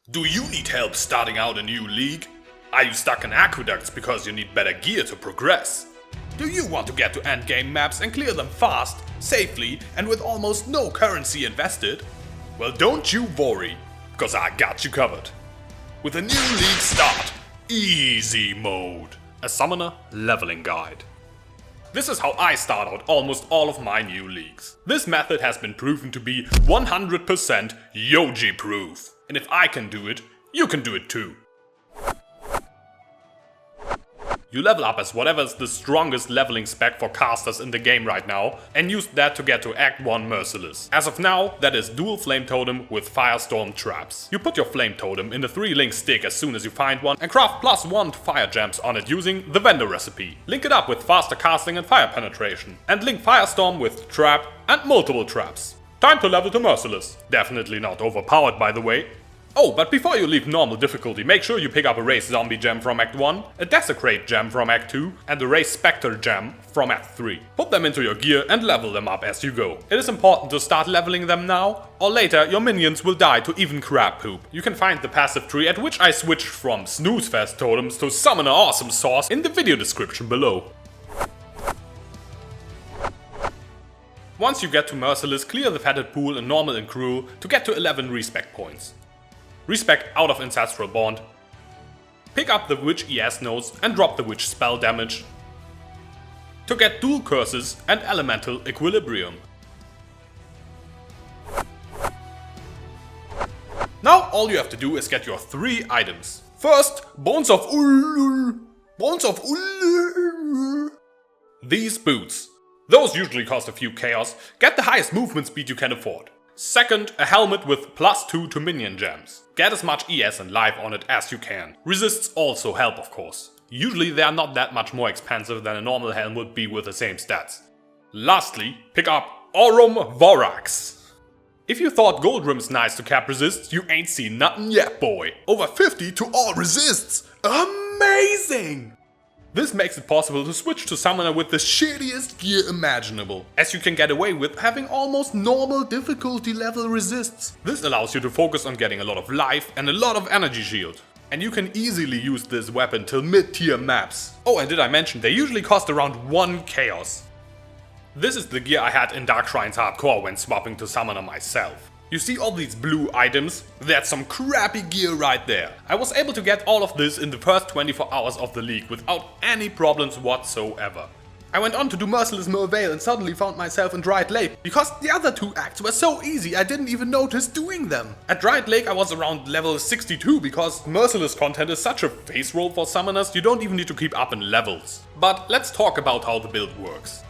Do you need help starting out a new league? Are you stuck in aqueducts because you need better gear to progress? Do you want to get to endgame maps and clear them fast, safely, and with almost no currency invested? Well, don't you worry, because I got you covered. With a new league start, Easy Mode, a summoner leveling guide. This is how I start out almost all of my new leagues. This method has been proven to be 100% Yoji proof. And if I can do it, you can do it too. You level up as whatever's the strongest leveling spec for casters in the game right now and use that to get to Act 1 Merciless. As of now, that is dual flame totem with firestorm traps. You put your flame totem in the 3-link stick as soon as you find one and craft +1 fire gems on it using the vendor recipe. Link it up with faster casting and fire penetration. And link firestorm with trap and multiple traps. Time to level to Merciless. Definitely not overpowered, by the way. Oh, but before you leave normal difficulty, make sure you pick up a race zombie gem from Act 1, a desecrate gem from Act 2, and a race spectre gem from Act 3. Put them into your gear and level them up as you go. It is important to start leveling them now, or later your minions will die to even crab poop. You can find the passive tree at which I switched from snoozefest totems to summoner awesome sauce in the video description below. Once you get to Merciless, clear the fatted pool in normal and cruel to get to 11 respec points. Respec out of Ancestral Bond. Pick up the Witch ES nodes and drop the Witch spell damage. To get dual curses and elemental equilibrium. Now all you have to do is get your 3 items. First, Bones of Ulul. Bones of Ulul. These boots. Those usually cost a few chaos. Get the highest movement speed you can afford. Second, a helmet with +2 to minion gems. Get as much ES and life on it as you can. Resists also help, of course. Usually they are not that much more expensive than a normal helm would be with the same stats. Lastly, pick up Aurum Vorax. If you thought Gold Rim's nice to cap resists, you ain't seen nothing yet, boy. Over 50 to all resists. Amazing! This makes it possible to switch to summoner with the shittiest gear imaginable, as you can get away with having almost normal difficulty level resists. This allows you to focus on getting a lot of life and a lot of energy shield. And you can easily use this weapon till mid-tier maps. Oh, and did I mention they usually cost around 1 chaos. This is the gear I had in Dark Shrines Hardcore when swapping to summoner myself. You see all these blue items? That's some crappy gear right there. I was able to get all of this in the first 24 hours of the league without any problems whatsoever. I went on to do Merciless Merveil and suddenly found myself in Dried Lake because the other 2 acts were so easy I didn't even notice doing them. At Dried Lake I was around level 62 because Merciless content is such a face roll for summoners you don't even need to keep up in levels. But let's talk about how the build works.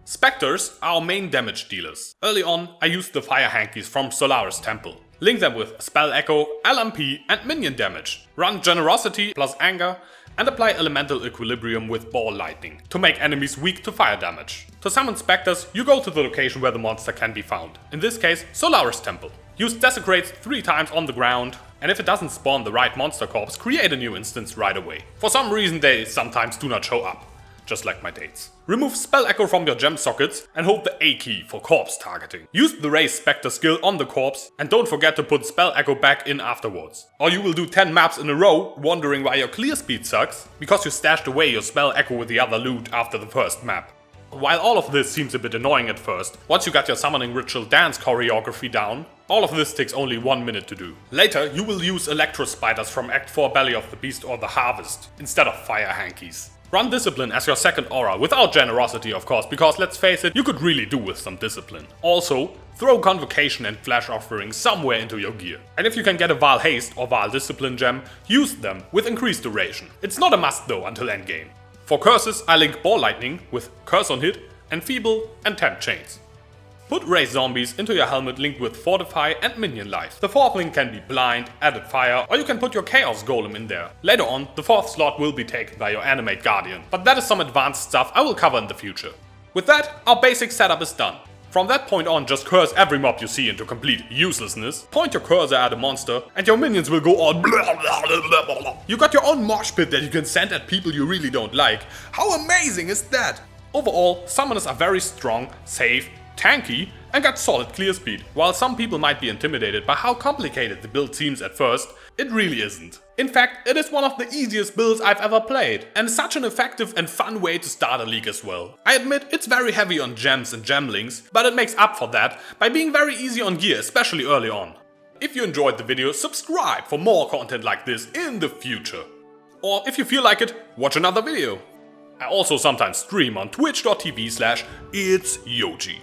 Spectres are our main damage dealers. Early on, I used the fire hankies from Solaris Temple. Link them with Spell Echo, LMP and minion damage. Run Generosity plus Anger and apply Elemental Equilibrium with Ball Lightning to make enemies weak to fire damage. To summon Spectres, you go to the location where the monster can be found. In this case, Solaris Temple. Use Desecrates 3 times on the ground, and if it doesn't spawn the right monster corpse, create a new instance right away. For some reason they sometimes do not show up. Just like my dates. Remove Spell Echo from your gem sockets and hold the A key for corpse targeting. Use the Raise Spectre skill on the corpse and don't forget to put Spell Echo back in afterwards. Or you will do 10 maps in a row wondering why your clear speed sucks because you stashed away your Spell Echo with the other loot after the first map. While all of this seems a bit annoying at first, once you got your summoning ritual dance choreography down, all of this takes only 1 minute to do. Later you will use Electro Spiders from Act 4 Belly of the Beast or the Harvest instead of fire hankies. Run Discipline as your second aura, without Generosity of course, because let's face it, you could really do with some Discipline. Also, throw Convocation and Flash Offering somewhere into your gear. And if you can get a Val Haste or Val Discipline gem, use them with increased duration. It's not a must though until endgame. For curses, I link Ball Lightning with Curse on Hit, Enfeeble and Tempt Chains. Put Raise Zombies into your helmet linked with Fortify and Minion Life. The 4th link can be Blind, Added Fire, or you can put your Chaos Golem in there. Later on, the 4th slot will be taken by your Animate Guardian, but that is some advanced stuff I will cover in the future. With that, our basic setup is done. From that point on, just curse every mob you see into complete uselessness, point your cursor at a monster, and your minions will go on blah blah blah blah blah. You got your own mosh pit that you can send at people you really don't like. How amazing is that? Overall, summoners are very strong, safe, tanky, and got solid clear speed. While some people might be intimidated by how complicated the build seems at first, it really isn't. In fact, it is one of the easiest builds I've ever played, and such an effective and fun way to start a league as well. I admit it's very heavy on gems and gem links, but it makes up for that by being very easy on gear, especially early on. If you enjoyed the video, subscribe for more content like this in the future. Or if you feel like it, watch another video. I also sometimes stream on twitch.tv/itsyoji.